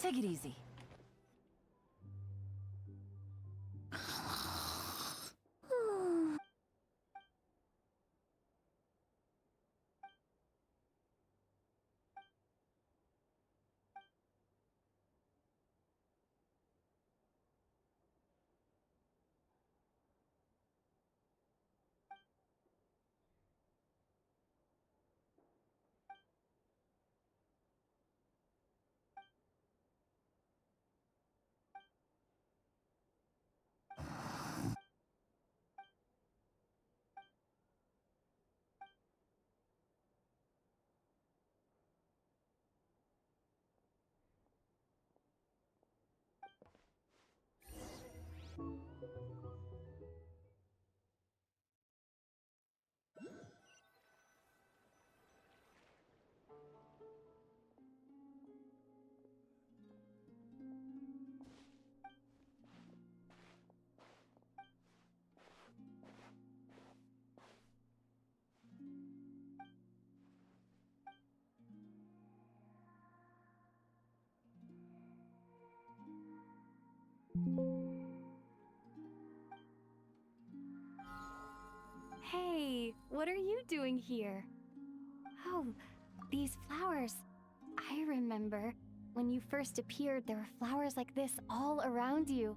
Take it easy. Hey, what are you doing here? Oh, these flowers. I remember. When you first appeared, there were flowers like this all around you.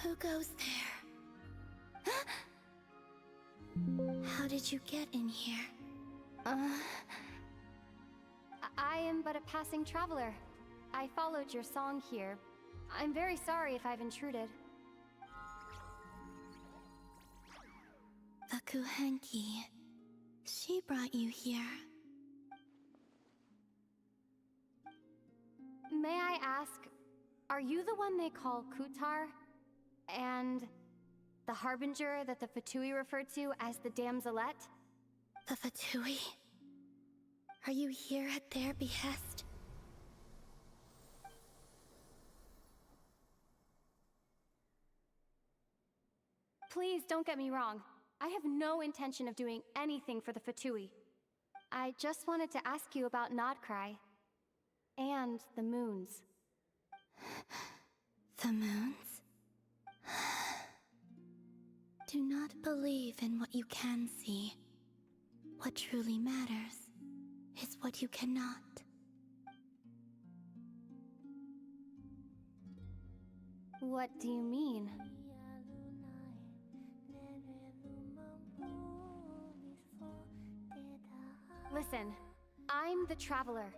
Who goes there? How did you get in here? I am but a passing traveler. I followed your song here. I'm very sorry if I've intruded. The Kuhenki. She brought you here. May I ask, Are you the one they call Kutar? And the harbinger that the Fatui referred to as the Damselette? The Fatui? Are you here at their behest? Please don't get me wrong. I have no intention of doing anything for the Fatui. I just wanted to ask you about Nodcry. And the moons. The moons? Do not believe in what you can see. What truly matters is what you cannot. What do you mean? Listen, I'm the Traveler.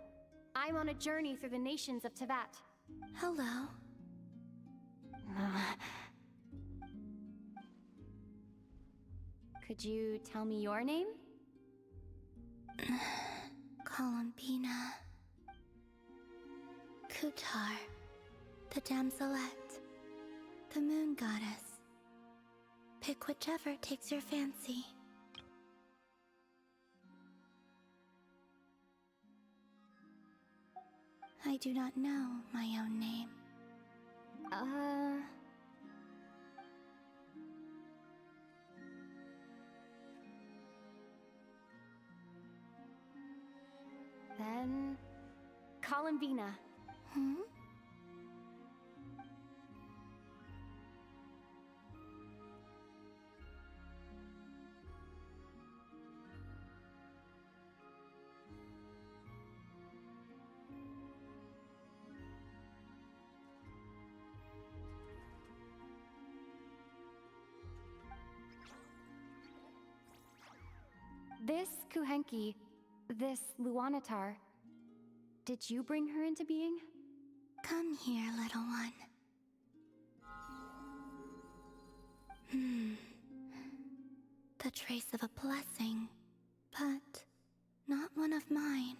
I'm on a journey through the nations of Teyvat. Hello. Could you tell me your name? Columbina. Kutar. The Damselette. The Moon Goddess. Pick whichever takes your fancy. I do not know my own name. Then... Columbina. Hmm? This Kuhenki, this Luanatar, did you bring her into being? Come here, little one. The trace of a blessing, but not one of mine.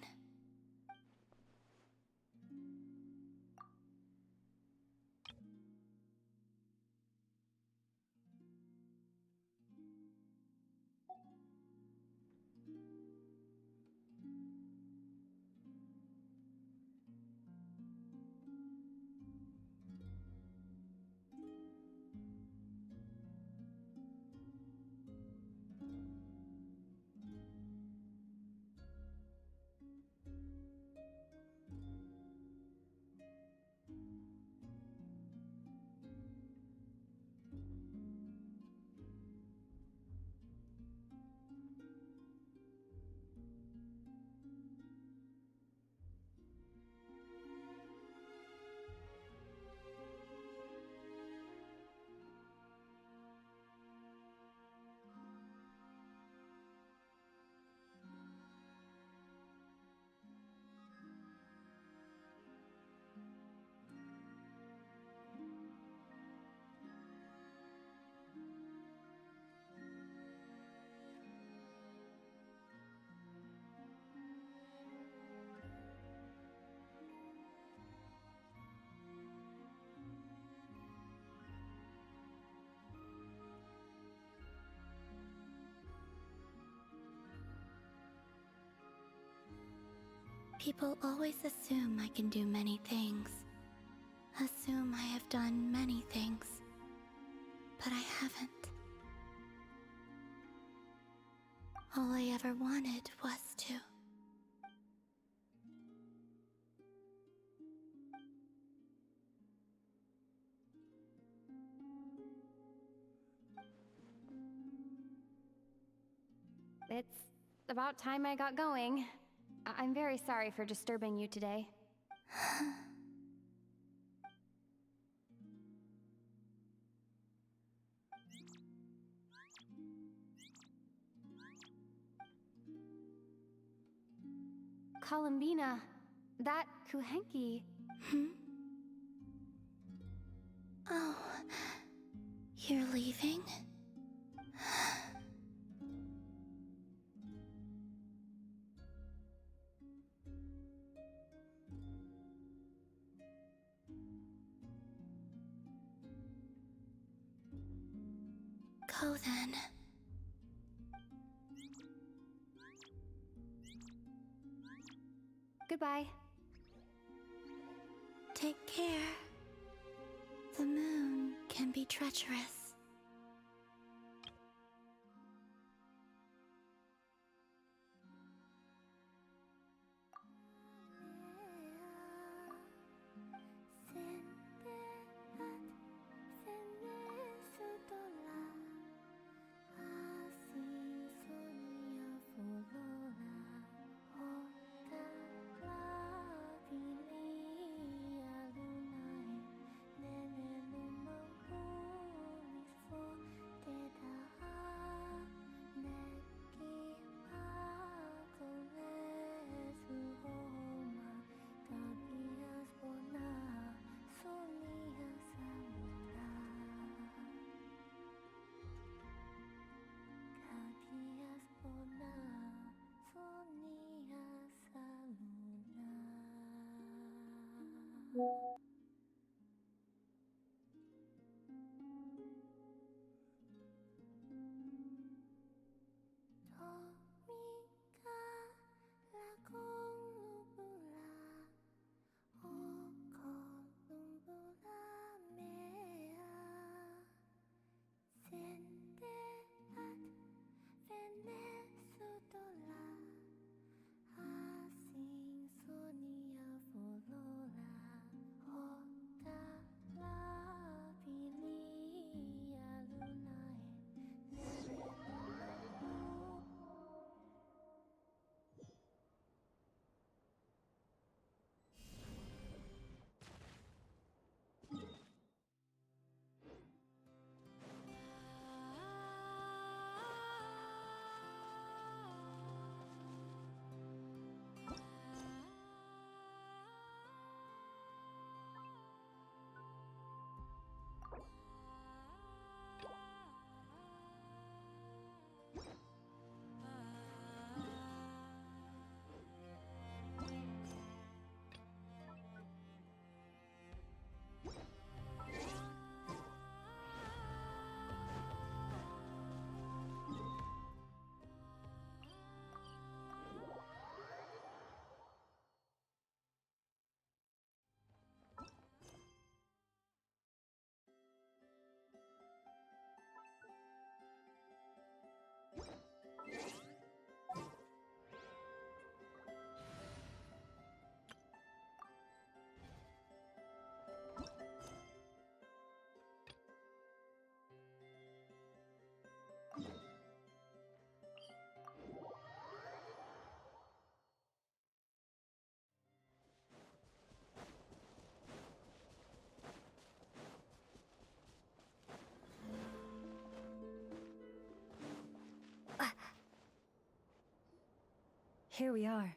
People always assume I can do many things. Assume I have done many things. But I haven't. All I ever wanted was to. It's about time I got going. I'm very sorry for disturbing you today. Columbina, that Kuhenki... Hmm? Oh, you're leaving? go then. Goodbye. Take care. The moon can be treacherous. Here we are.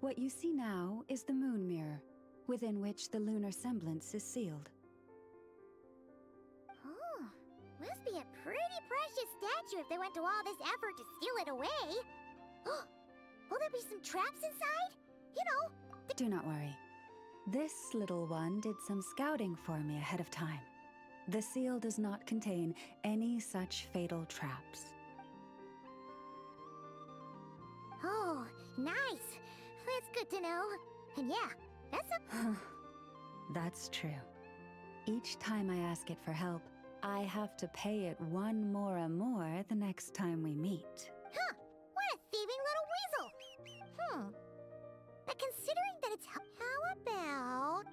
What you see now is the moon mirror, within which the lunar semblance is sealed. Oh, must be a pretty precious statue if they went to all this effort to steal it away. Will there be some traps inside? You know, Do not worry. This little one did some scouting for me ahead of time. The seal does not contain any such fatal traps. Oh, nice. That's good to know. And yeah, that's a... That's true. Each time I ask it for help, I have to pay it one more the next time we meet. Huh, what a thieving little weasel. But considering that it's... How about...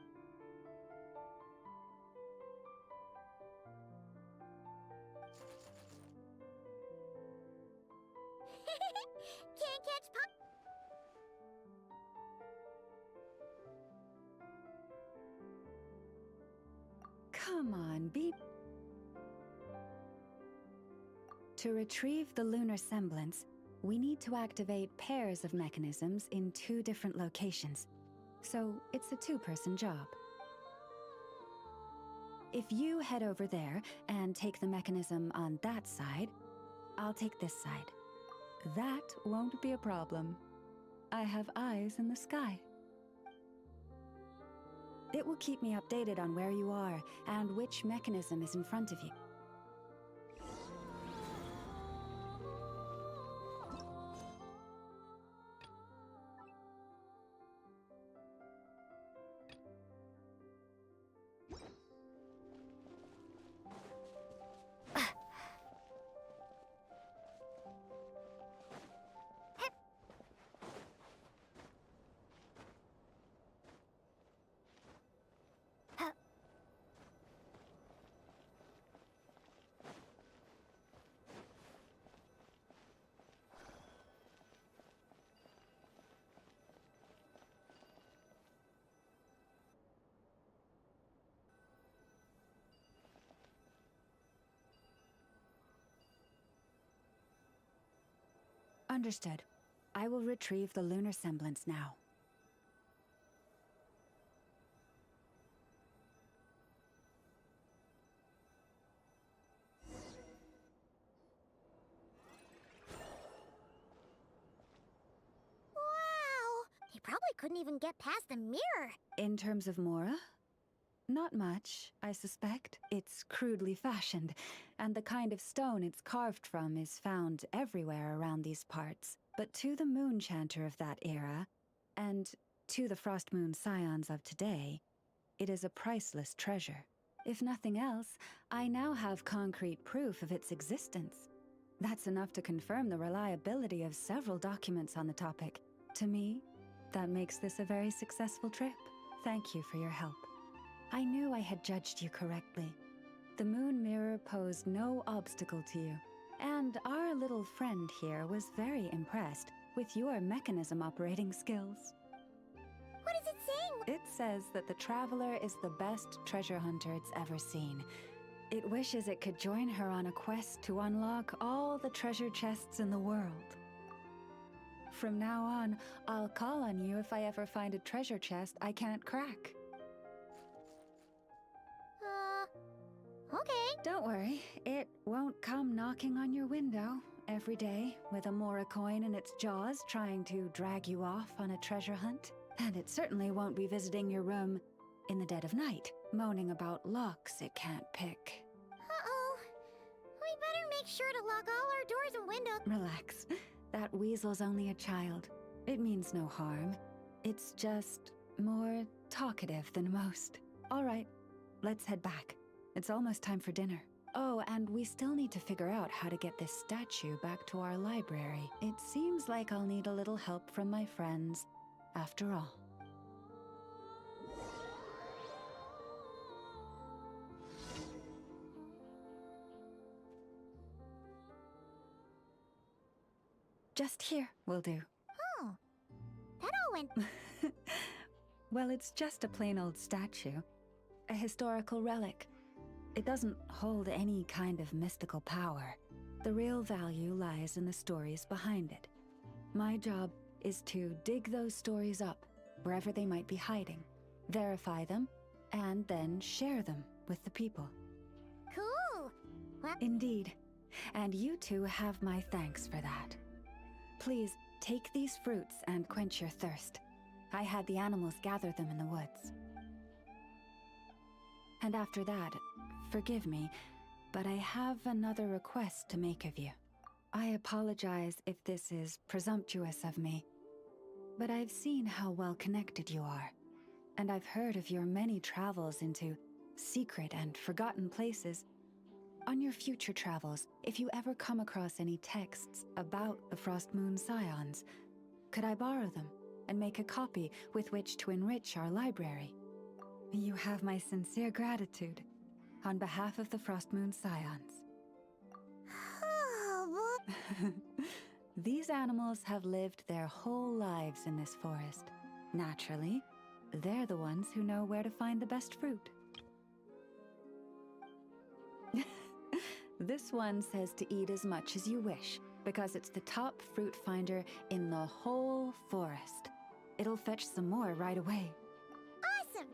Can't catch pop... Come on, be... To retrieve the lunar semblance, we need to activate pairs of mechanisms in 2 different locations. So it's a 2-person job. If you head over there and take the mechanism on that side, I'll take this side. That won't be a problem. I have eyes in the sky. It will keep me updated on where you are and which mechanism is in front of you. Understood. I will retrieve the lunar semblance now. Wow! They probably couldn't even get past the mirror. In terms of Mora? Not much, I suspect. It's crudely fashioned, and the kind of stone it's carved from is found everywhere around these parts. But to the moon chanter of that era, and to the Frost Moon scions of today, it is a priceless treasure. If nothing else, I now have concrete proof of its existence. That's enough to confirm the reliability of several documents on the topic. To me, that makes this a very successful trip. Thank you for your help. I knew I had judged you correctly. The moon mirror posed no obstacle to you, and our little friend here was very impressed with your mechanism operating skills. What is it saying? It says that the Traveler is the best treasure hunter it's ever seen. It wishes it could join her on a quest to unlock all the treasure chests in the world. From now on, I'll call on you if I ever find a treasure chest I can't crack. Okay. Don't worry, it won't come knocking on your window every day with a Mora coin in its jaws trying to drag you off on a treasure hunt. And it certainly won't be visiting your room in the dead of night, moaning about locks it can't pick. Uh-oh. We better make sure to lock all our doors and windows. Relax. That weasel's only a child. It means no harm. It's just more talkative than most. All right, let's head back. It's almost time for dinner. Oh, and we still need to figure out how to get this statue back to our library. It seems like I'll need a little help from my friends, after all. Just here will do. Oh. That all went... Well, it's just a plain old statue. A historical relic. It doesn't hold any kind of mystical power. The real value lies in the stories behind it. My job is to dig those stories up, wherever they might be hiding, verify them, and then share them with the people. Cool. Well, Indeed. And you two have my thanks for that. Please, take these fruits and quench your thirst. I had the animals gather them in the woods. And after that, forgive me, but I have another request to make of you. I apologize if this is presumptuous of me, but I've seen how well connected you are, and I've heard of your many travels into secret and forgotten places. On your future travels, if you ever come across any texts about the Frost Moon Scions, could I borrow them and make a copy with which to enrich our library? You have my sincere gratitude, on behalf of the Frost Moon Scions. oh, These animals have lived their whole lives in this forest. Naturally, they're the ones who know where to find the best fruit. This one says to eat as much as you wish, because it's the top fruit finder in the whole forest. It'll fetch some more right away. awesome.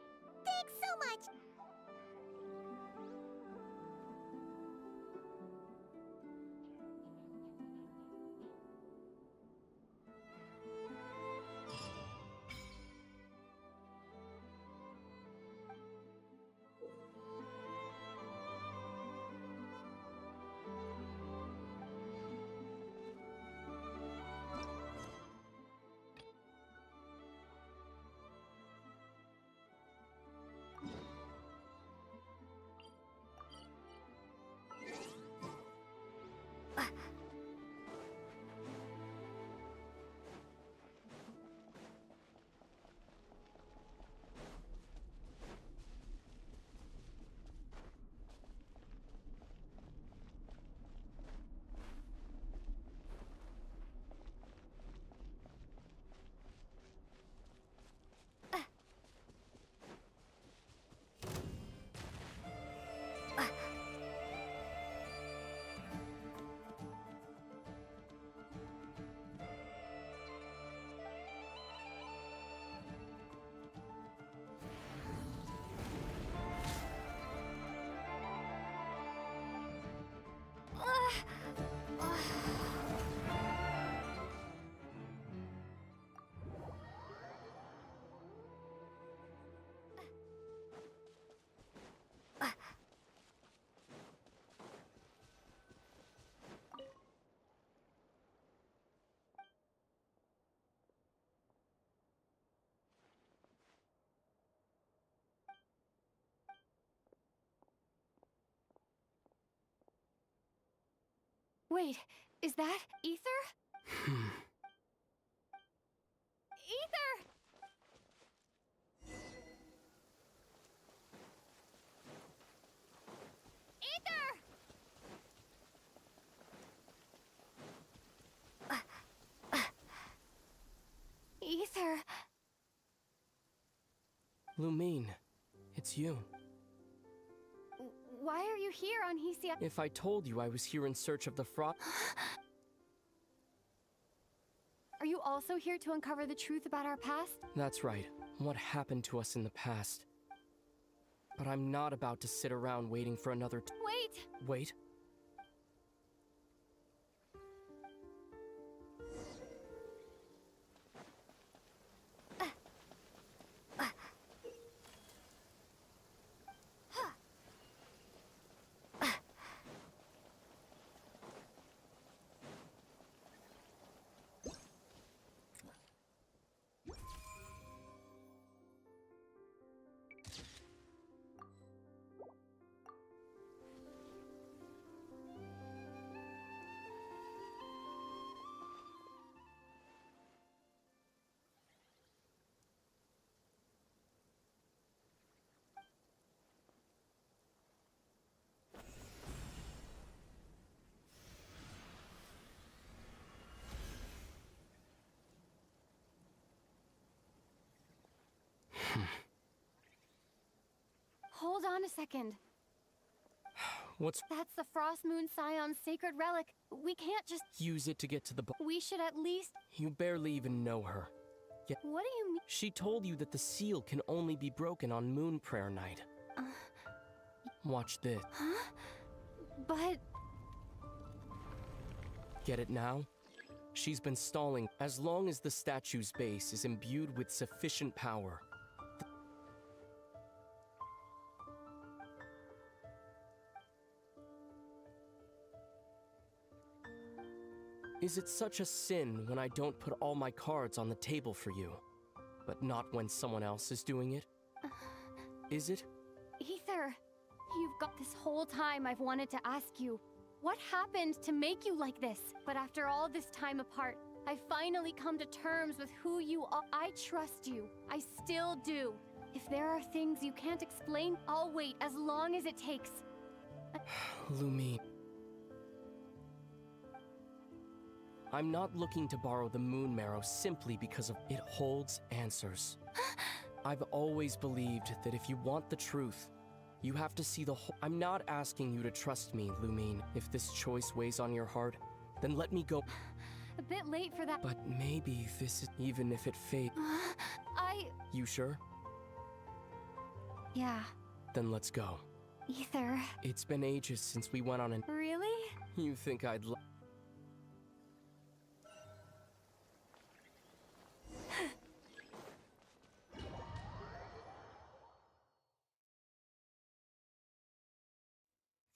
Thanks so much. Wait, is that Ether? Ether! Ether! Ether. Lumine, it's you. Why are you here on Hesia? If I told you I was here in search of the frost... Are you also here to uncover the truth about our past? That's right. What happened to us in the past. But I'm not about to sit around waiting for another Wait! Wait? Hold on a second. What's... That's the Frost Moon Scion's sacred relic. We can't just... Use it to get to the We should at least... You barely even know her. Yet What do you mean? she told you that the seal can only be broken on Moon Prayer Night. Watch this. Huh? But... Get it now? She's been stalling as long as the statue's base is imbued with sufficient power. Is it such a sin when I don't put all my cards on the table for you, but not when someone else is doing it? Is it? Ether, you've got this whole time I've wanted to ask you, what happened to make you like this? But after all this time apart, I finally come to terms with who you are. I trust you. I still do. If there are things you can't explain, I'll wait as long as it takes. Lumine. I'm not looking to borrow the Moon Marrow simply because of it holds answers. I've always believed that if you want the truth, you have to see the whole... I'm not asking you to trust me, Lumine. If this choice weighs on your heart, then let me go. A bit late for that. But maybe this is... Even if it fades... You sure? Yeah. Then let's go. Ether. It's been ages since we went on an... Really? You think I'd...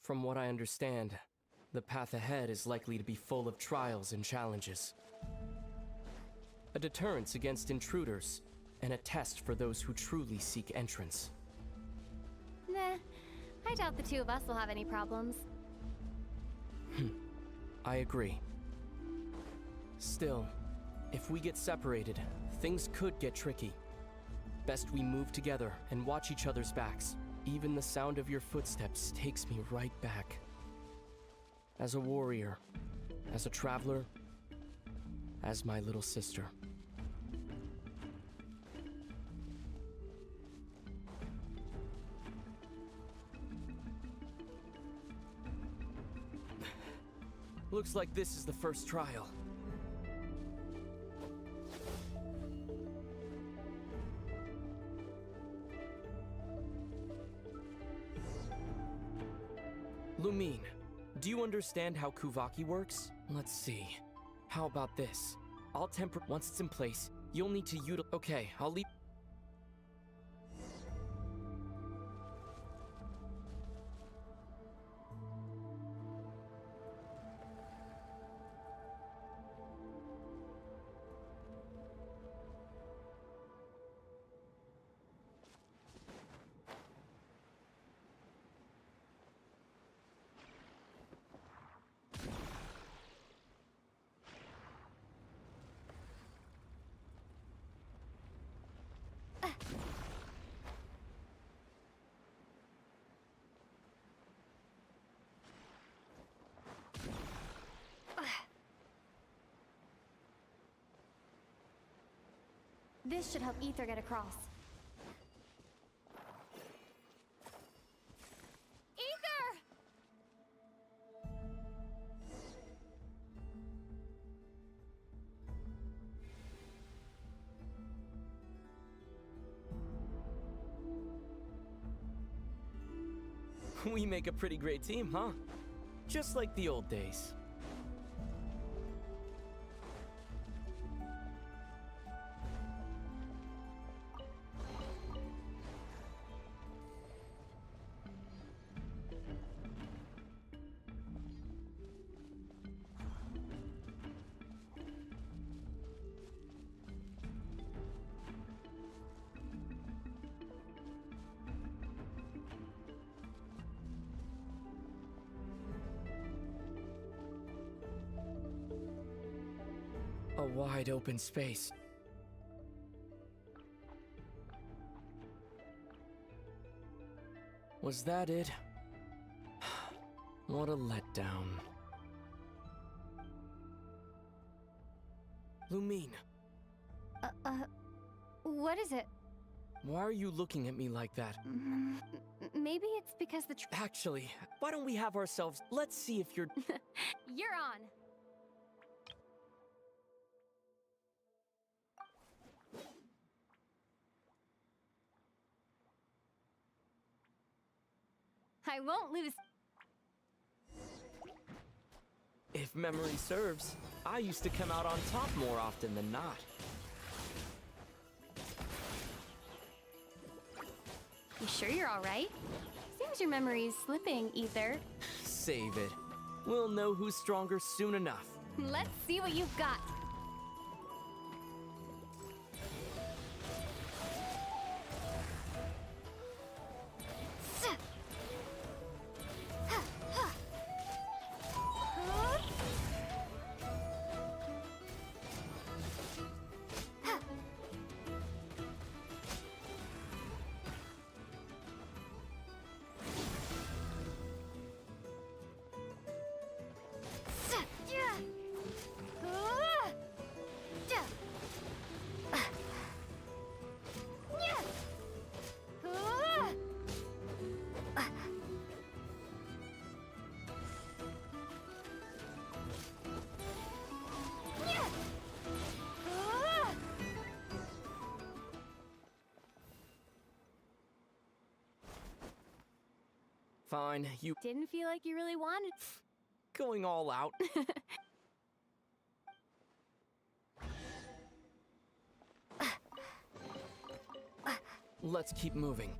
From what I understand, the path ahead is likely to be full of trials and challenges. A deterrence against intruders, and a test for those who truly seek entrance. Nah, I doubt the two of us will have any problems. I agree. Still, if we get separated, things could get tricky. Best we move together and watch each other's backs. Even the sound of your footsteps takes me right back. As a warrior, as a traveler, as my little sister. Looks like this is the first trial. Lumine, do you understand how Kuvaki works? Let's see. How about this? I'll temper... Once it's in place, you'll need to utilize... Okay, I'll leave... This should help Ether get across. Ether! We make a pretty great team, huh? Just like the old days. A wide open space. Was that it? What a letdown. Lumine, What is it? why are you looking at me like that? Maybe it's because the Actually, why don't we have ourselves... Let's see if you're... You're on. I won't lose. If memory serves, I used to come out on top more often than not. You sure you're all right? Seems your memory's slipping, Ether. Save it. We'll know who's stronger soon enough. Let's see what you've got. Fine, you... Didn't feel like you really wanted. Going all out. Let's keep moving.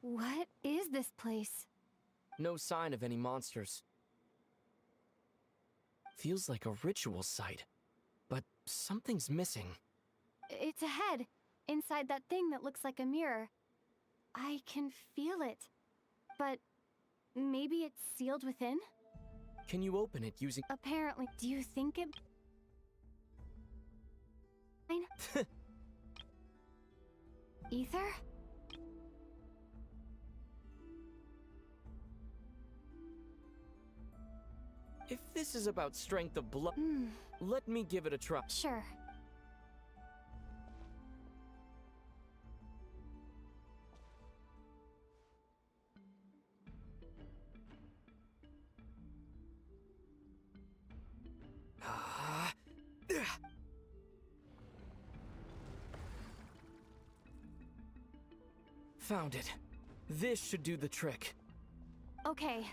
What is this place? No sign of any monsters. Feels like a ritual site, but something's missing. It's a head, inside that thing that looks like a mirror. I can feel it. But maybe it's sealed within? Can you open it using... Apparently. Do you think it... Ether? If this is about strength of blood, let me give it a try. Sure. Found it. This should do the trick. Okay.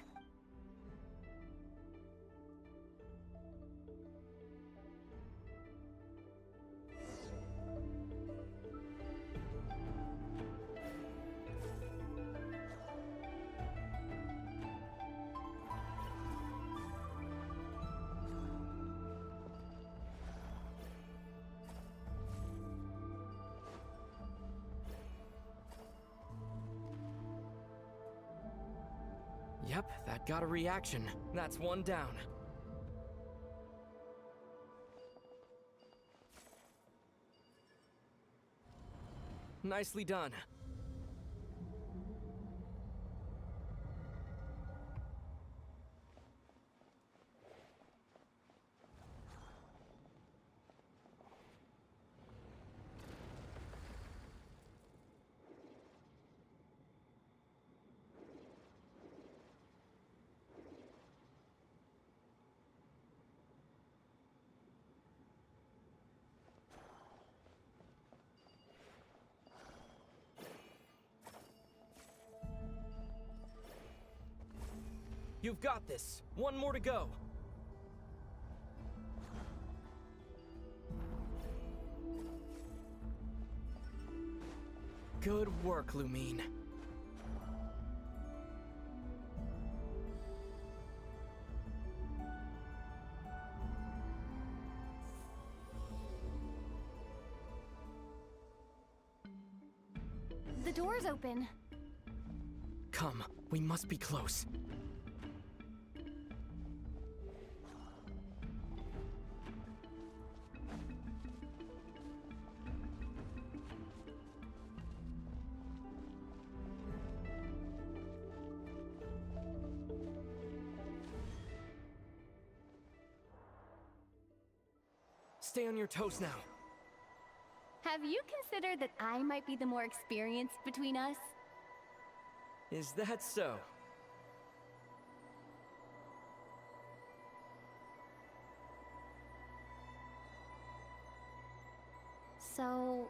Yep, that got a reaction. That's one down. Nicely done. You've got this. One more to go. Good work, Lumine. The door's open. Come, we must be close. Stay on your toes now. Have you considered that I might be the more experienced between us? Is that so? So,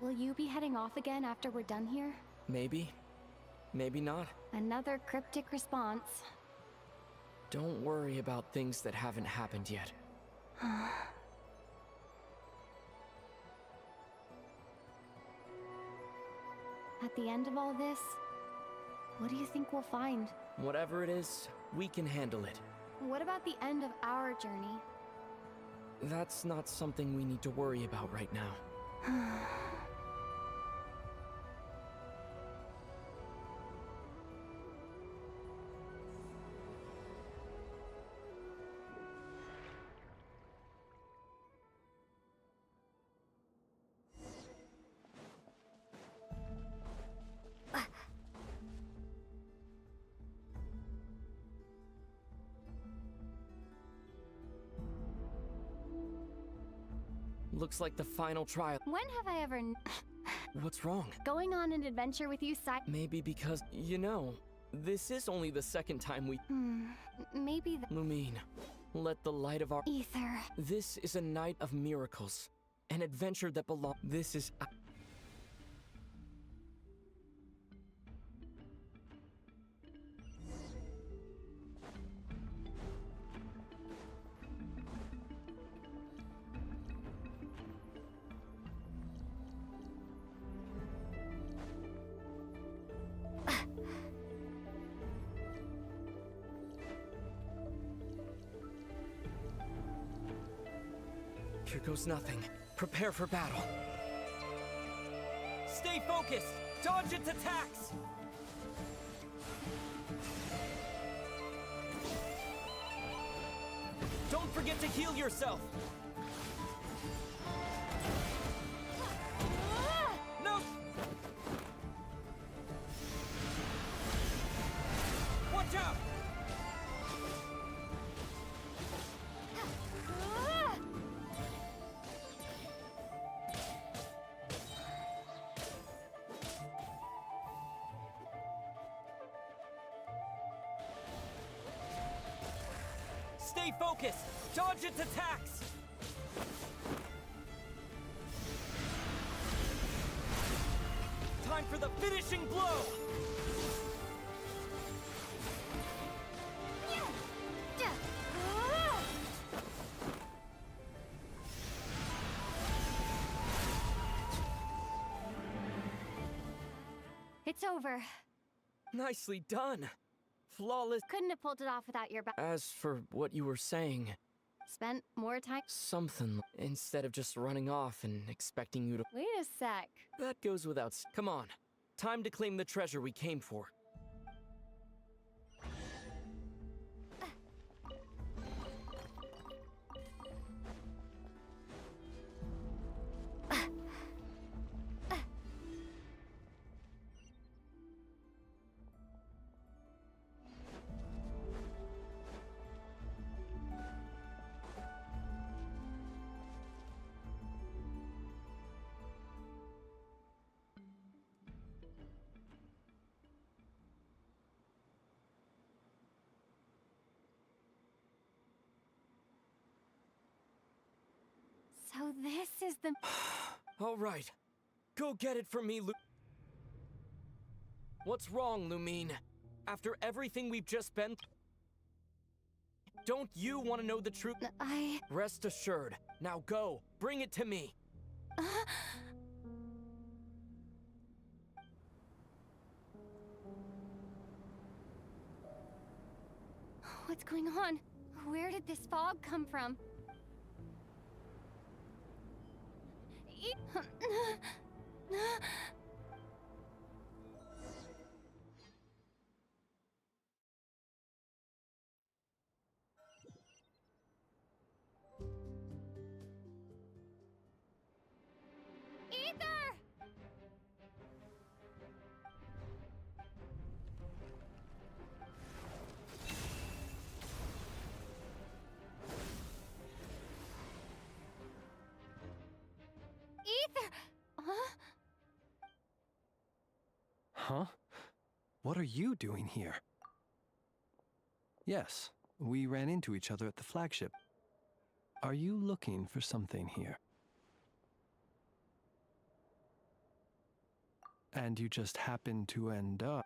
will you be heading off again after we're done here? Maybe. Maybe not. Another cryptic response. Don't worry about things that haven't happened yet. At the end of all this, what do you think we'll find? Whatever it is, we can handle it. What about the end of our journey? That's not something we need to worry about right now. Looks like the final trial. When have I ever... What's wrong? Going on an adventure with you, Maybe because, you know, this is only the second time we... Maybe the... Lumine, let the light of our... Ether. This is a night of miracles. An adventure that belongs... This is... Here goes nothing. Prepare for battle. Stay focused! Dodge its attacks! Don't forget to heal yourself! No! Watch out! Stay focused! Dodge its attacks! Time for the finishing blow! It's over. Nicely done! Flawless. Couldn't have pulled it off without your As for what you were saying, Spent more time. something instead of just running off and expecting you to. Wait a sec. That goes without. Come on. Time to claim the treasure we came for. So this is the... All right. Go get it for me, What's wrong, Lumine? After everything we've just been... Don't you want to know the truth? Rest assured. Now go. Bring it to me. What's going on? Where did this fog come from? Ether! Ether! Huh? Huh? What are you doing here? Yes, we ran into each other at the flagship. Are you looking for something here? And you just happened to end up...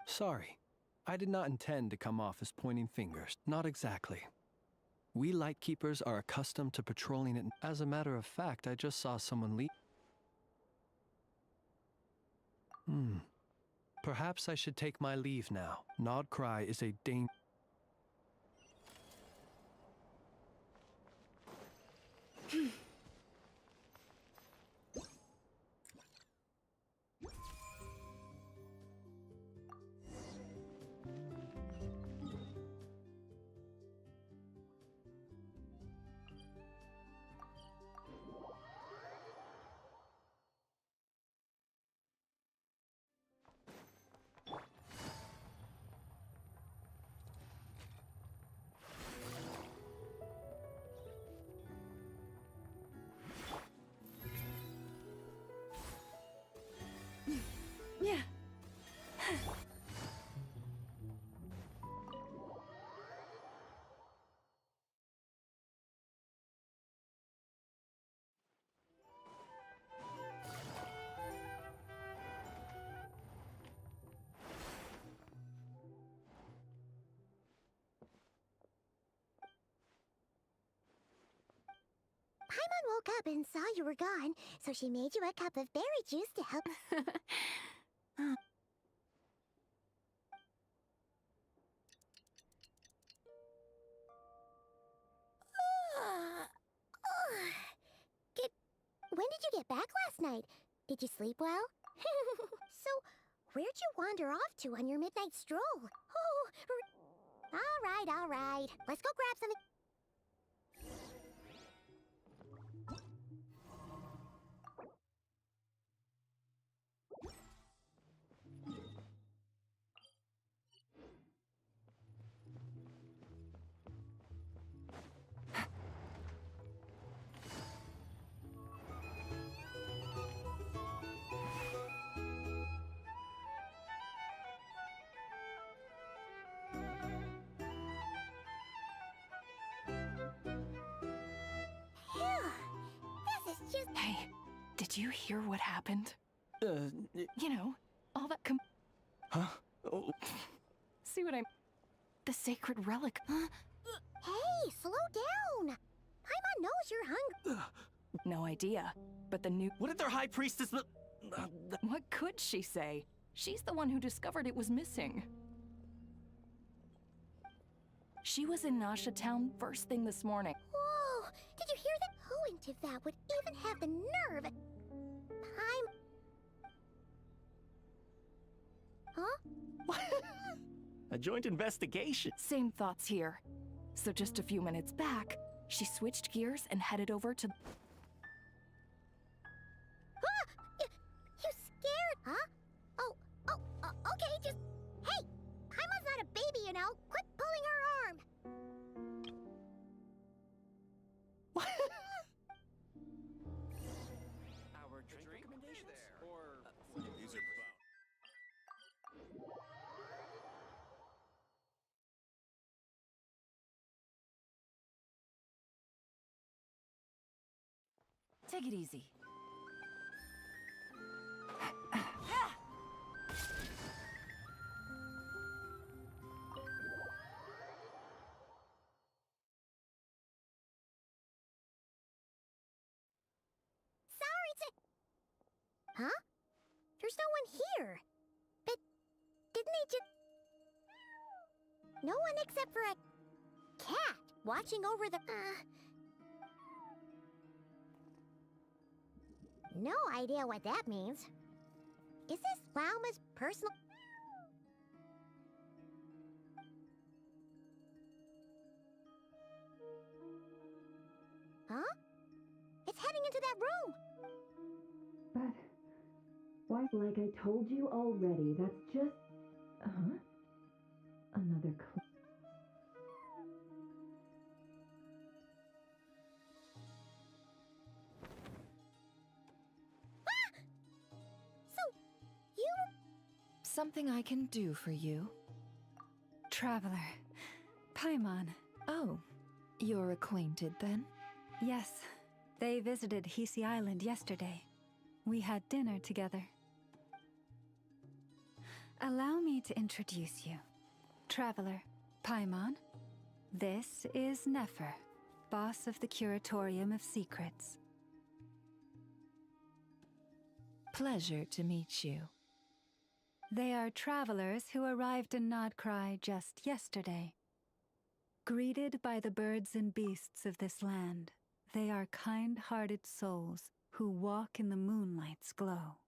Sorry, I did not intend to come off as pointing fingers. Not exactly. We Lightkeepers are accustomed to patrolling it. As a matter of fact, I just saw someone leave. Perhaps I should take my leave now. Nodcry is a danger. Yeah. Paimon woke up and saw you were gone, so she made you a cup of berry juice to help. get back last night. Did you sleep well? So, where'd you wander off to on your midnight stroll? Oh, all right. Let's go grab something. Phew, this is just... Hey, did you hear what happened? Uh, You know, all that huh? Oh, See what I'm... The sacred relic. Hey, slow down! Paimon knows you're hungry. No idea. But the new... What did their high priestess... What could she say? She's the one who discovered it was missing. She was in Nasha Town first thing this morning. Whoa! Did you hear that? Who in Tivat would even have the nerve? Huh? A joint investigation. Same thoughts here. So just a few minutes back, she switched gears and headed over to... Ah! You scared? Huh? Oh, okay, just... Hey! Paimon's not a baby, you know. Quit pulling her arm. Our drink recommendations? Or... These are Take it easy. Sorry to... Huh? There's no one here. But didn't they just... No one except for a cat watching over the... No idea what that means. Is this Lauma's personal... Huh? It's heading into that room! But why, like I told you already, that's just... Another So, you... Something I can do for you? Traveler. Paimon. Oh, you're acquainted then? Yes. They visited Hisi Island yesterday. We had dinner together. Allow me to introduce you. Traveler, Paimon. This is Nefer, boss of the Curatorium of Secrets. Pleasure to meet you. They are travelers who arrived in Nodcry just yesterday. Greeted by the birds and beasts of this land, they are kind-hearted souls who walk in the moonlight's glow.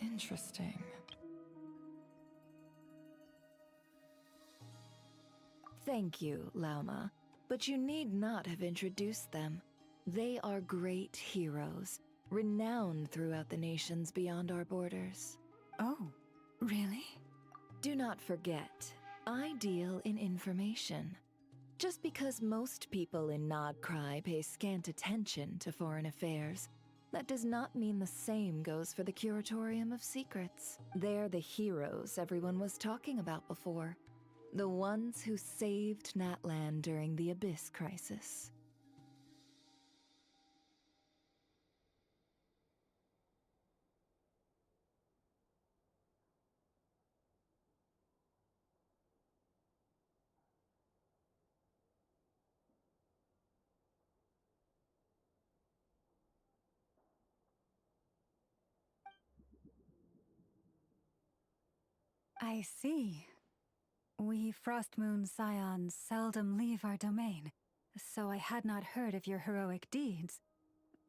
Interesting. Thank you, Lauma, but you need not have introduced them. They are great heroes, renowned throughout the nations beyond our borders. Oh, really? Do not forget, I deal in information. Just because most people in Nodcry pay scant attention to foreign affairs, that does not mean the same goes for the Curatorium of Secrets. They're the heroes everyone was talking about before. The ones who saved Natlan during the Abyss Crisis. I see. We Frostmoon Scions seldom leave our domain, so I had not heard of your heroic deeds.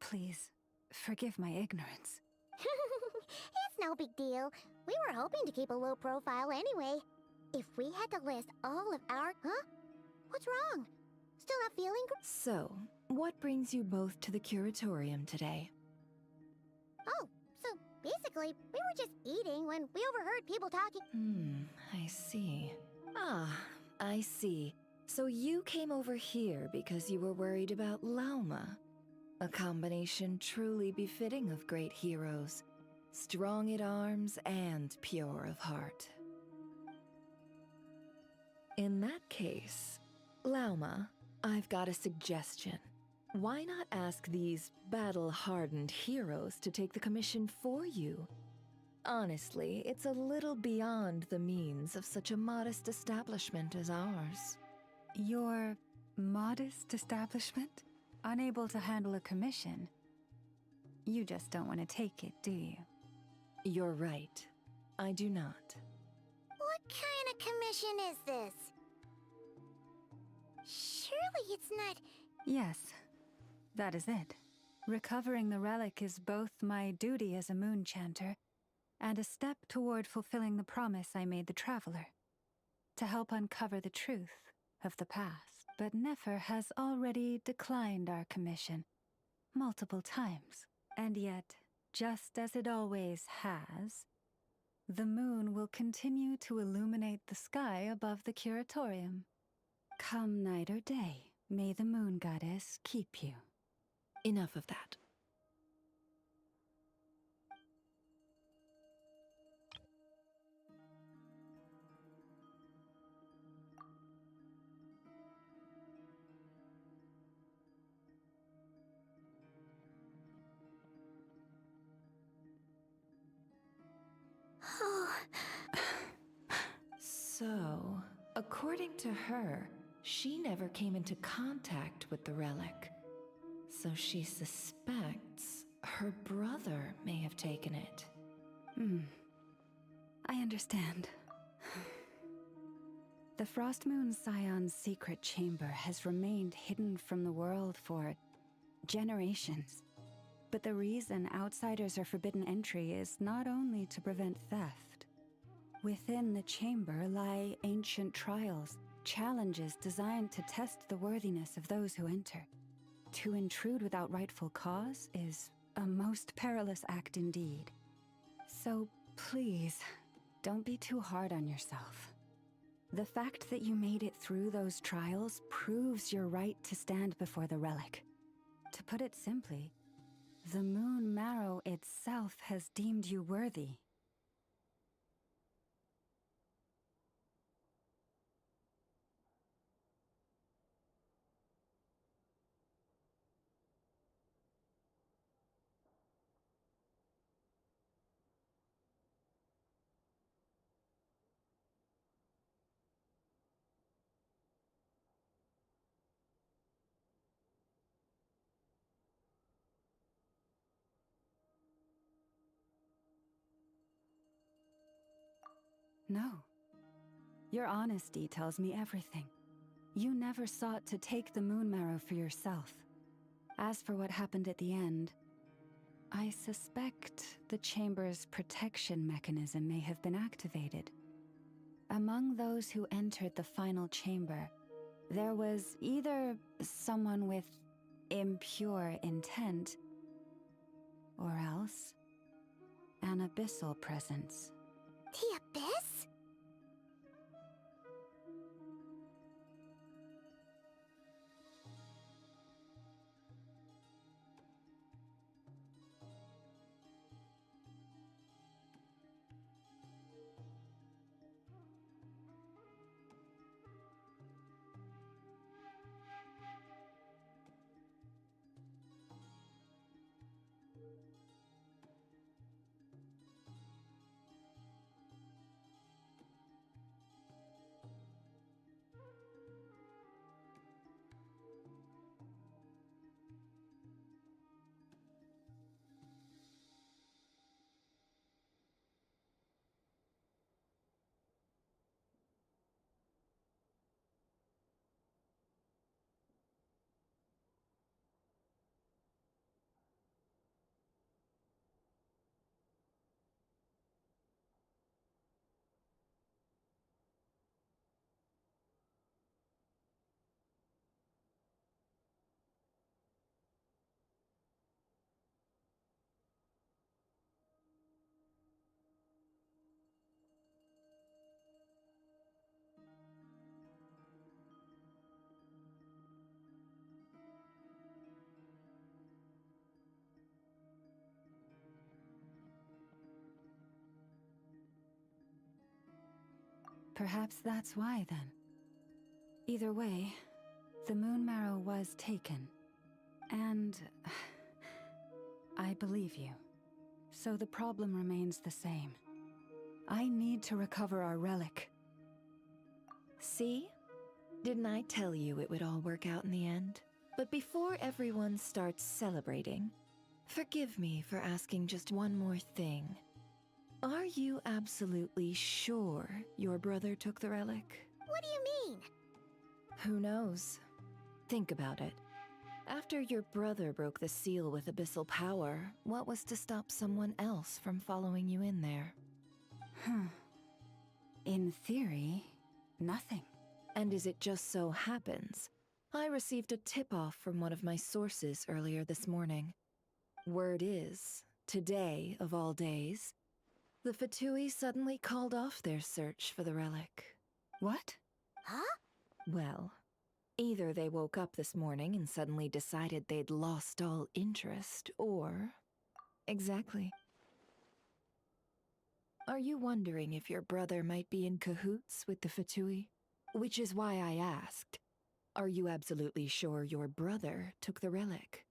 Please, forgive my ignorance. It's no big deal. We were hoping to keep a low profile anyway. If we had to list all of our... Huh? What's wrong? Still not feeling So, what brings you both to the Curatorium today? Oh, so basically, we were just eating when we overheard people talking. I see. I see. So you came over here because you were worried about Lauma. A combination truly befitting of great heroes. Strong at arms and pure of heart. In that case, Lauma, I've got a suggestion. Why not ask these battle-hardened heroes to take the commission for you? Honestly, it's a little beyond the means of such a modest establishment as ours. Your modest establishment? Unable to handle a commission? You just don't want to take it, do you? You're right. I do not. What kind of commission is this? Surely it's not... Yes, that is it. Recovering the relic is both my duty as a moon chanter and a step toward fulfilling the promise I made the Traveler, to help uncover the truth of the past. But Nefer has already declined our commission multiple times, and yet, just as it always has, the moon will continue to illuminate the sky above the Curatorium. Come night or day, may the moon goddess keep you. Enough of that. So, according to her, she never came into contact with the relic. So she suspects her brother may have taken it. I understand. The Frostmoon Scion's secret chamber has remained hidden from the world for generations. But the reason outsiders are forbidden entry is not only to prevent theft. Within the chamber lie ancient trials, challenges designed to test the worthiness of those who enter. To intrude without rightful cause is a most perilous act indeed. So please, don't be too hard on yourself. The fact that you made it through those trials proves your right to stand before the relic. To put it simply, the Moon Marrow itself has deemed you worthy. No. Your honesty tells me everything. You never sought to take the Moon Marrow for yourself. As for what happened at the end, I suspect the Chamber's protection mechanism may have been activated. Among those who entered the final chamber, there was either someone with impure intent, or else an abyssal presence. The Abyss? Perhaps that's why, then. Either way, the moon marrow was taken. And I believe you. So the problem remains the same. I need to recover our relic. See? Didn't I tell you it would all work out in the end? But before everyone starts celebrating, forgive me for asking just one more thing. Are you absolutely sure your brother took the relic? What do you mean? Who knows? Think about it. After your brother broke the seal with abyssal power, what was to stop someone else from following you in there? In theory, nothing. And as it just so happens, I received a tip-off from one of my sources earlier this morning. Word is, today of all days, the Fatui suddenly called off their search for the relic. What? Huh? Well, either they woke up this morning and suddenly decided they'd lost all interest, or... Exactly. Are you wondering if your brother might be in cahoots with the Fatui? Which is why I asked, are you absolutely sure your brother took the relic?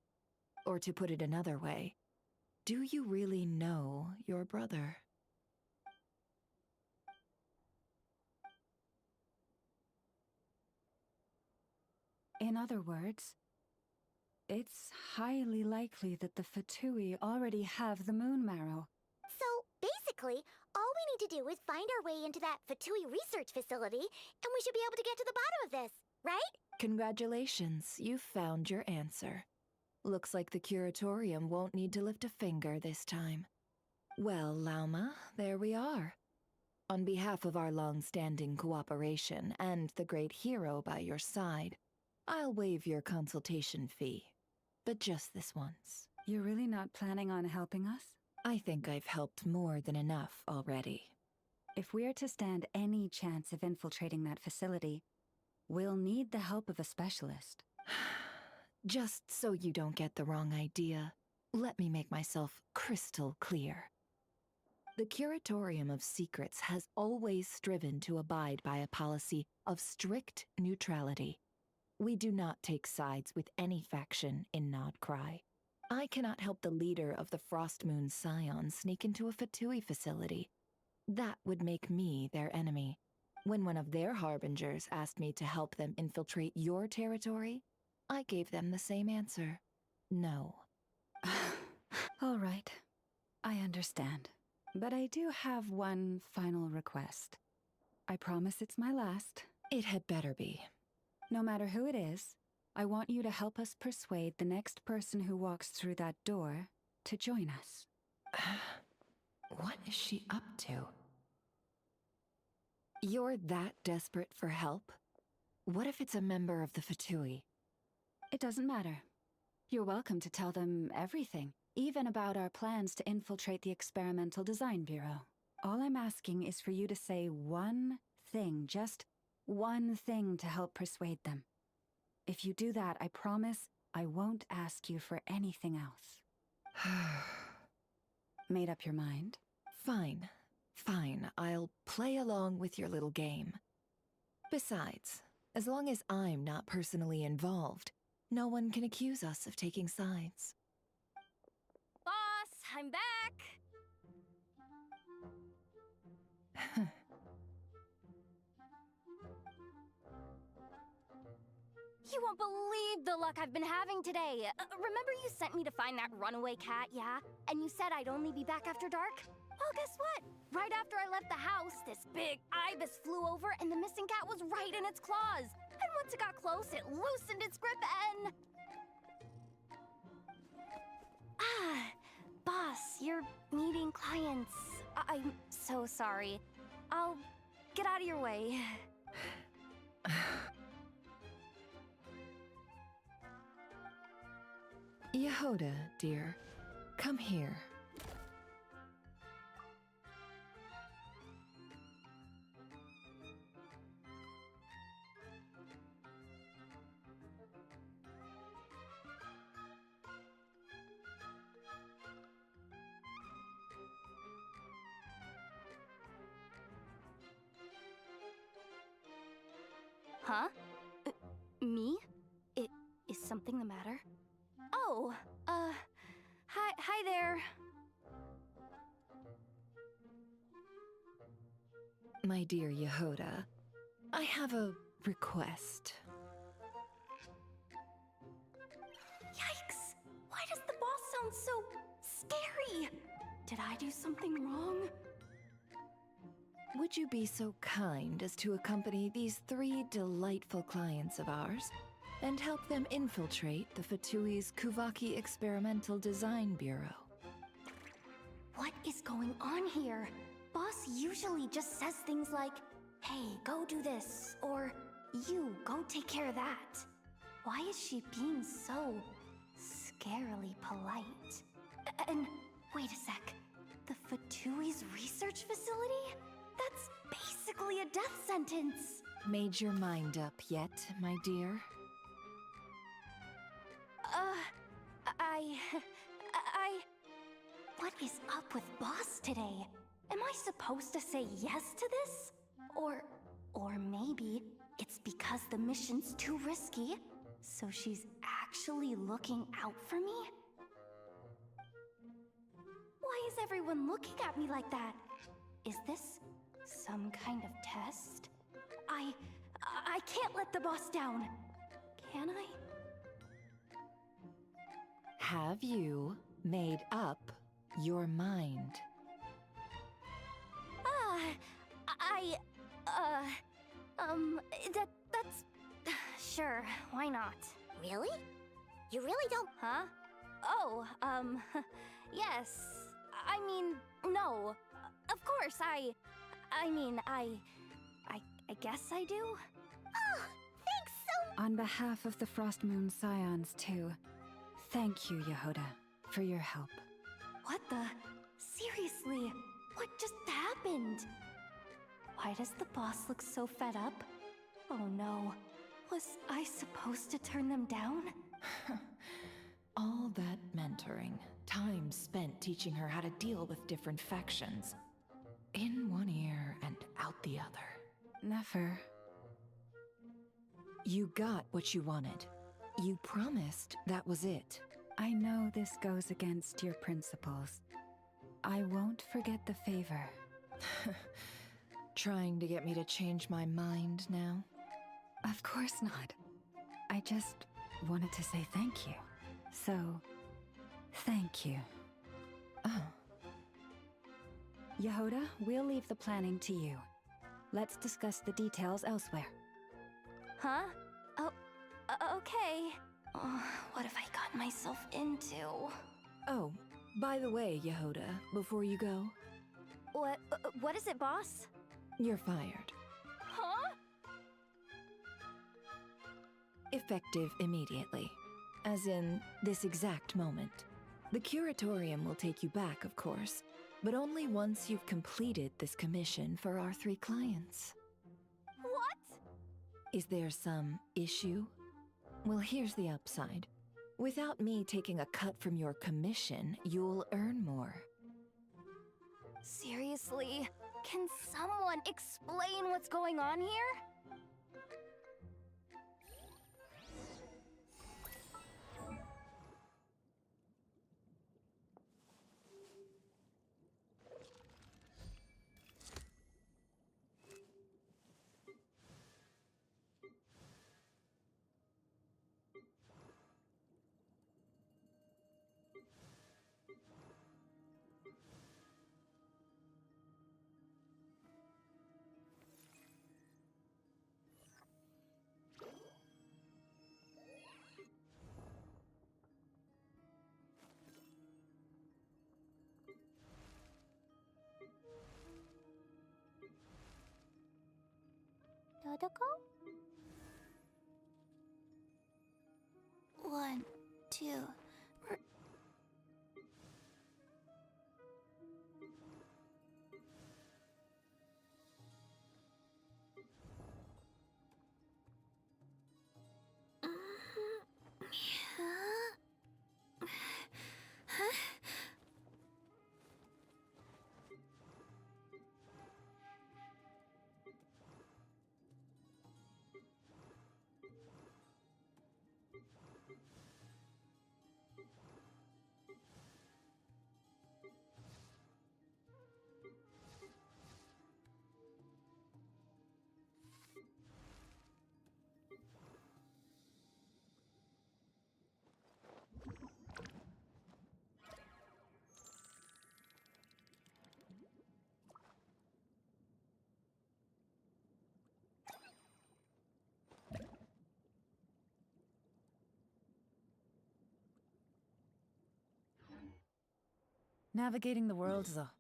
Or to put it another way, do you really know your brother? In other words, it's highly likely that the Fatui already have the moon marrow. So, basically, all we need to do is find our way into that Fatui research facility, and we should be able to get to the bottom of this, right? Congratulations, you've found your answer. Looks like the curatorium won't need to lift a finger this time. Well, Lauma, there we are. On behalf of our long-standing cooperation and the great hero by your side, I'll waive your consultation fee. But just this once. You're really not planning on helping us? I think I've helped more than enough already. If we're to stand any chance of infiltrating that facility, we'll need the help of a specialist. Just so you don't get the wrong idea, let me make myself crystal clear. The Curatorium of Secrets has always striven to abide by a policy of strict neutrality. We do not take sides with any faction in Nodcry. I cannot help the leader of the Frostmoon Scions sneak into a Fatui facility. That would make me their enemy. When one of their harbingers asked me to help them infiltrate your territory, I gave them the same answer. No. All right. I understand. But I do have one final request. I promise it's my last. It had better be. No matter who it is, I want you to help us persuade the next person who walks through that door to join us. What is she up to? You're that desperate for help? What if it's a member of the Fatui? It doesn't matter. You're welcome to tell them everything, even about our plans to infiltrate the Experimental Design Bureau. All I'm asking is for you to say one thing, just one thing to help persuade them. If you do that, I promise I won't ask you for anything else. Made up your mind? Fine. Fine, I'll play along with your little game. Besides, as long as I'm not personally involved, no one can accuse us of taking sides. Boss, I'm back! You won't believe the luck I've been having today. Remember you sent me to find that runaway cat, yeah? And you said I'd only be back after dark? Well, guess what? Right after I left the house, this big ibis flew over and the missing cat was right in its claws. And once it got close, it loosened its grip and... Boss, you're meeting clients. I'm so sorry. I'll get out of your way. Yehoda, dear, come here. Huh? Me? Is something the matter? Oh, hi there. My dear Yehoda, I have a request. Yikes! Why does the boss sound so scary? Did I do something wrong? Would you be so kind as to accompany these 3 delightful clients of ours and help them infiltrate the Fatui's Kuvaki Experimental Design Bureau? What is going on here? Boss usually just says things like, hey, go do this, or you, go take care of that. Why is she being so scarily polite? And wait a sec, the Fatui's research facility? That's basically a death sentence. Made your mind up yet, my dear? What is up with Boss today? Am I supposed to say yes to this? Or maybe it's because the mission's too risky, so she's actually looking out for me? Why is everyone looking at me like that? Is this some kind of test? I can't let the boss down. Can I? Have you made up your mind? That's... Sure, why not? Really? You really don't... Huh? Oh, yes. I mean, no. Of course, I guess I do? Oh, thanks so... On behalf of the Frost Moon Scions, too, thank you, Yehoda, for your help. What the... Seriously, what just happened? Why does the boss look so fed up? Oh no, was I supposed to turn them down? All that mentoring, time spent teaching her how to deal with different factions. In one ear and out the other. Never. You got what you wanted. You promised that was it. I know this goes against your principles. I won't forget the favor. Trying to get me to change my mind now? Of course not. I just wanted to say thank you. So, thank you. Oh. Yehoda, we'll leave the planning to you. Let's discuss the details elsewhere. Huh? Oh, okay. Oh, what have I gotten myself into? Oh, by the way, Yehoda, before you go, What is it, boss? you're fired. Huh? Effective immediately. As in, this exact moment. The curatorium will take you back, of course, but only once you've completed this commission for our 3 clients. What? Is there some issue? Well, here's the upside. Without me taking a cut from your commission, you'll earn more. Seriously? Can someone explain what's going on here? Dodoko? 1, 2. Navigating the world is a...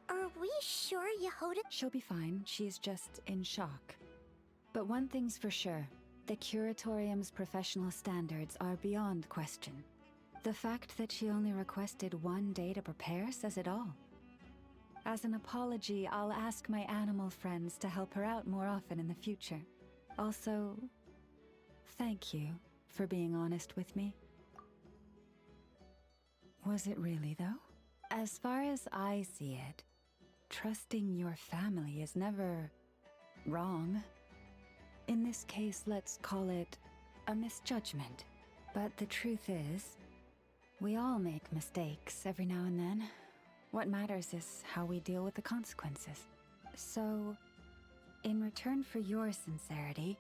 Are we sure Yehoda? She'll be fine. She's just in shock. But one thing's for sure. The Curatorium's professional standards are beyond question. The fact that she only requested 1 day to prepare says it all. As an apology, I'll ask my animal friends to help her out more often in the future. Also, thank you for being honest with me. Was it really, though? As far as I see it, trusting your family is never wrong. In this case, let's call it a misjudgment. But the truth is, we all make mistakes every now and then. What matters is how we deal with the consequences. So, in return for your sincerity,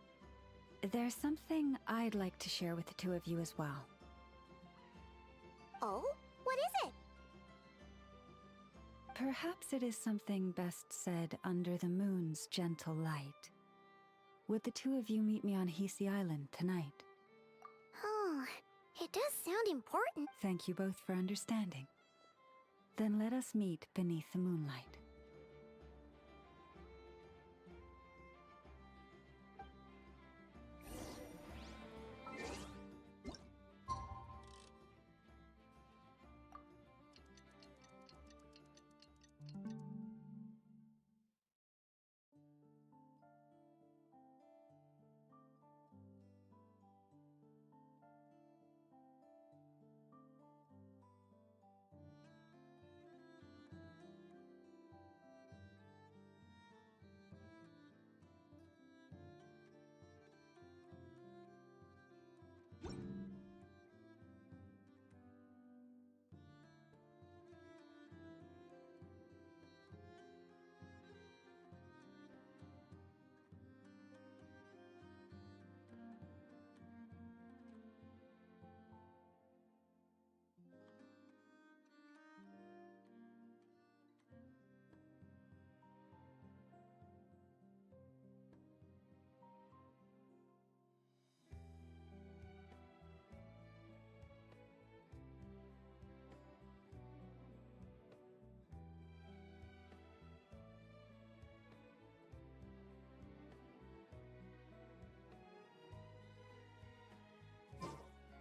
there's something I'd like to share with the two of you as well. Oh? What is it? Perhaps it is something best said under the moon's gentle light. Would the two of you meet me on Hisi Island tonight? Oh, it does sound important. Thank you both for understanding. Then let us meet beneath the moonlight.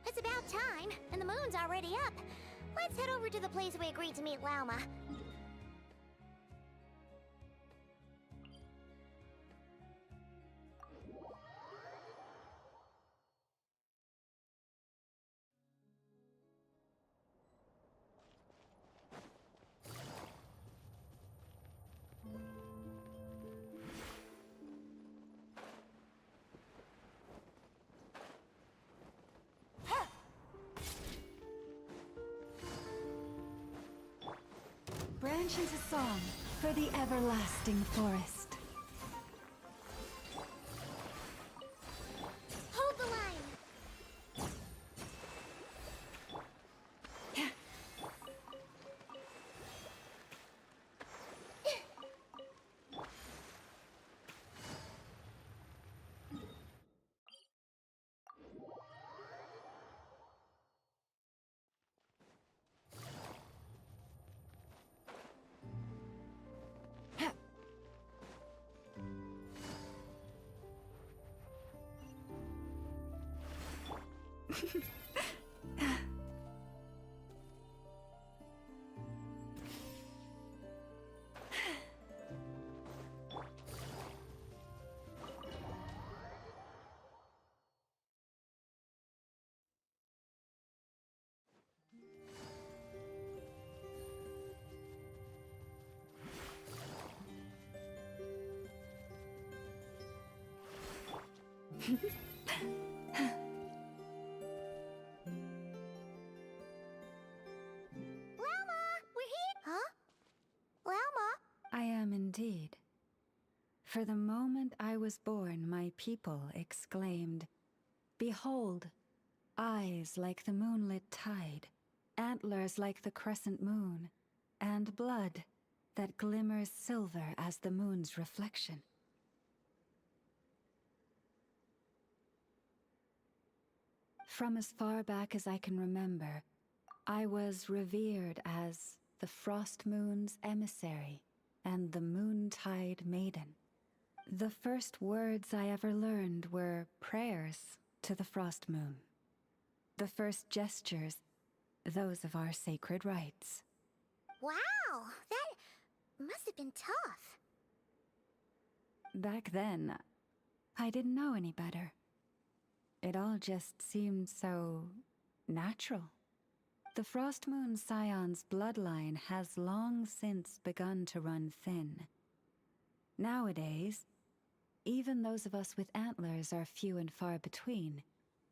It's about time, and the moon's already up. Let's head over to the place we agreed to meet Lauma. Branch into song for the everlasting forest. Hold the line! indeed. For the moment I was born, my people exclaimed, "Behold, eyes like the moonlit tide, antlers like the crescent moon, and blood that glimmers silver as the moon's reflection." From as far back as I can remember, I was revered as the Frost Moon's emissary and the Moontide Maiden. The first words I ever learned were prayers to the Frost Moon. The first gestures, those of our sacred rites. Wow, that must have been tough. Back then, I didn't know any better. It all just seemed so natural. The Frost Moon Scion's bloodline has long since begun to run thin. Nowadays, even those of us with antlers are few and far between,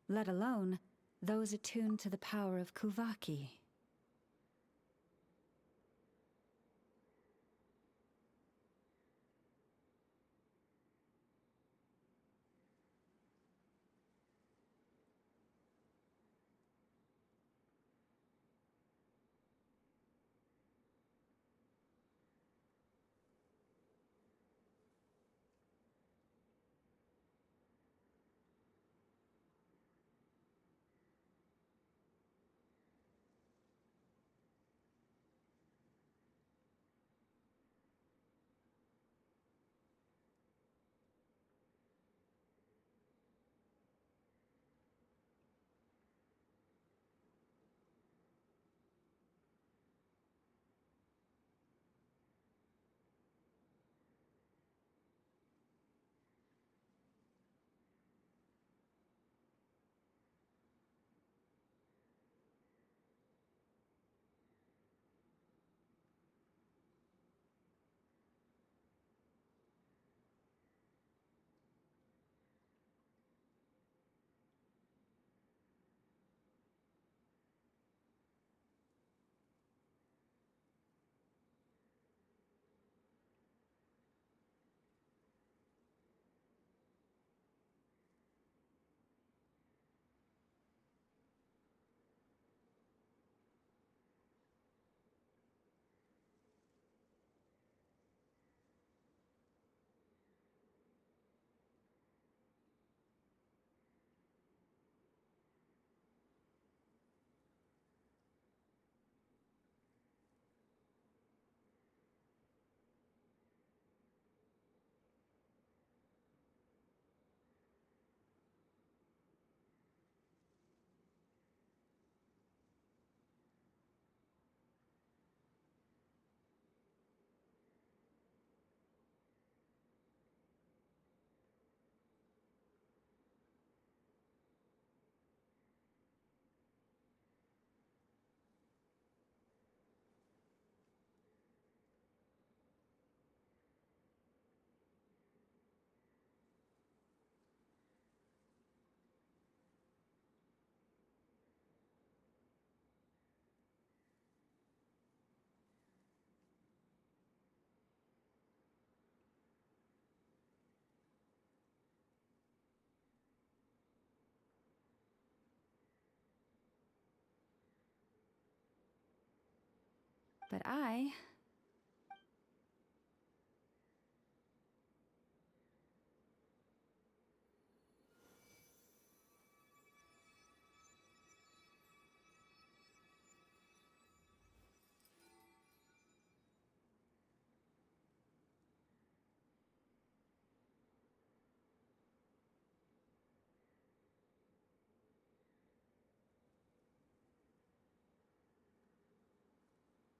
let alone those attuned to the power of Kuvaki. But I...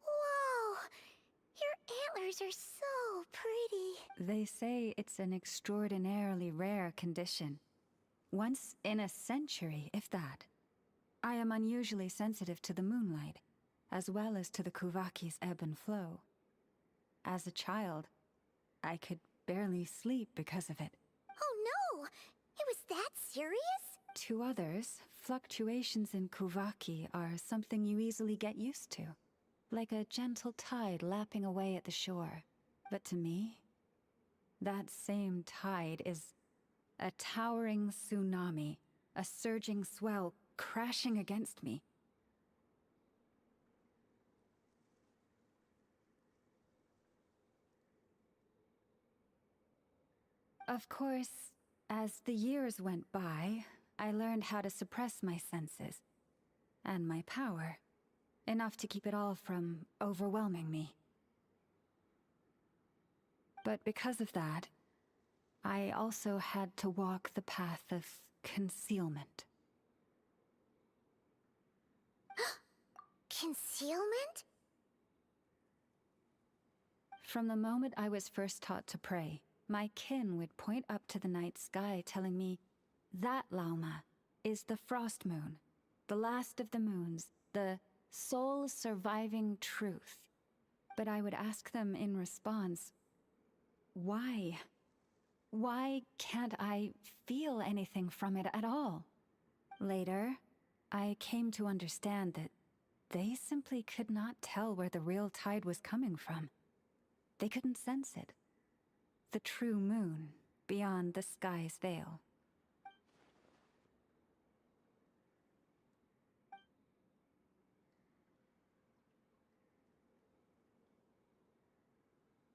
Whoa! Your antlers are so pretty. They say it's an extraordinarily rare condition. Once in a century, if that. I am unusually sensitive to the moonlight, as well as to the Kuvaki's ebb and flow. As a child, I could barely sleep because of it. Oh no! It was that serious? To others, fluctuations in Kuvaki are something you easily get used to, like a gentle tide lapping away at the shore. But to me, that same tide is a towering tsunami, a surging swell crashing against me. Of course, as the years went by, I learned how to suppress my senses and my power, enough to keep it all from overwhelming me. But because of that, I also had to walk the path of concealment. Concealment? From the moment I was first taught to pray, my kin would point up to the night sky telling me, "That, Lauma, is the frost moon, the last of the moons, the sole surviving truth." But I would ask them in response, why? Why can't I feel anything from it at all? Later, I came to understand that they simply could not tell where the real tide was coming from. They couldn't sense it. The true moon beyond the sky's veil.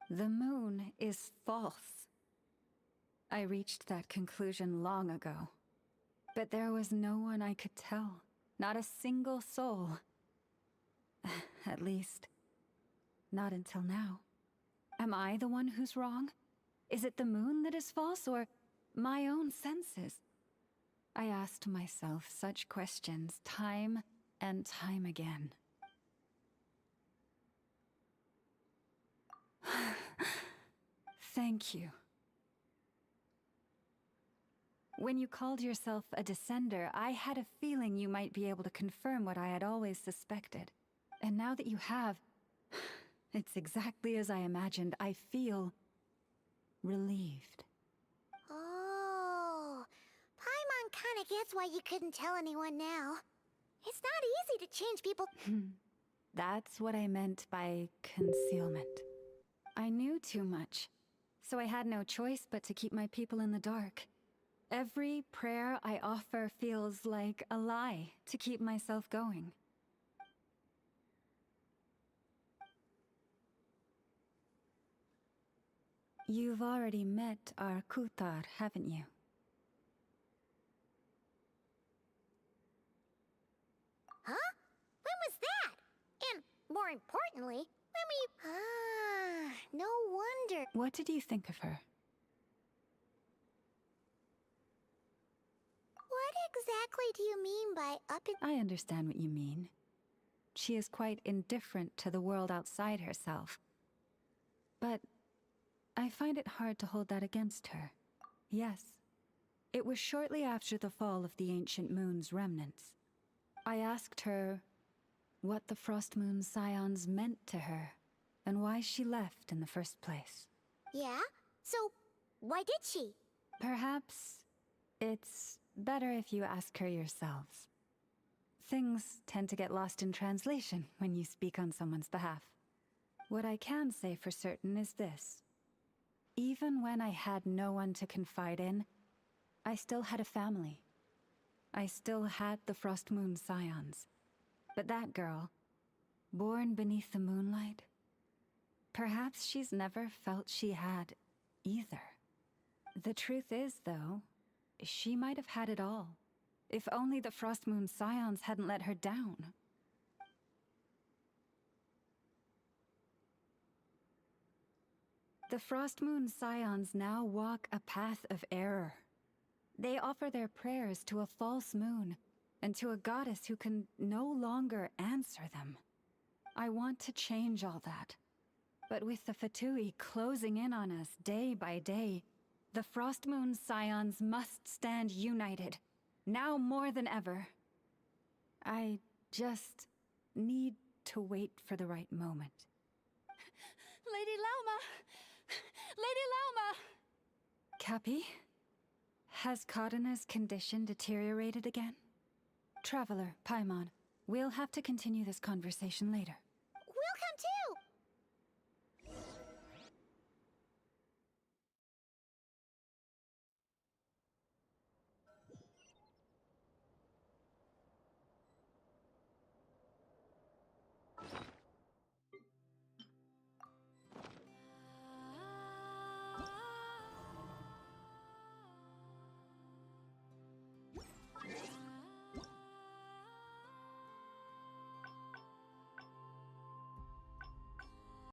The moon is false. I reached that conclusion long ago. But there was no one I could tell. Not a single soul. At least, not until now. Am I the one who's wrong? Is it the moon that is false, or my own senses? I asked myself such questions time and time again. Thank you. When you called yourself a descender, I had a feeling you might be able to confirm what I had always suspected. And now that you have, it's exactly as I imagined. I feel relieved. Oh, Paimon kinda gets why you couldn't tell anyone now. It's not easy to change people. That's what I meant by concealment. I knew too much, so I had no choice but to keep my people in the dark. Every prayer I offer feels like a lie to keep myself going. You've already met our Kutar, haven't you? Huh? When was that? And more importantly, when we... Ah, no wonder. What did you think of her? What exactly do you mean by up in... I understand what you mean. She is quite indifferent to the world outside herself. But I find it hard to hold that against her. Yes, it was shortly after the fall of the ancient moon's remnants. I asked her what the Frost Moon Scions meant to her, and why she left in the first place. Yeah? So, why did she? Perhaps it's better if you ask her yourselves. Things tend to get lost in translation when you speak on someone's behalf. What I can say for certain is this. Even when I had no one to confide in, I still had a family. I still had the Frost Moon Scions. But that girl, born beneath the moonlight, perhaps she's never felt she had either. The truth is, though, she might have had it all, if only the Frost Moon Scions hadn't let her down. The Frost Moon Scions now walk a path of error. They offer their prayers to a false moon, and to a goddess who can no longer answer them. I want to change all that. But with the Fatui closing in on us day by day, the Frost Moon Scions must stand united, now more than ever. I just need to wait for the right moment. Lady Lauma! Lady Lauma! Cappy? Has Kadena's condition deteriorated again? Traveler, Paimon, we'll have to continue this conversation later.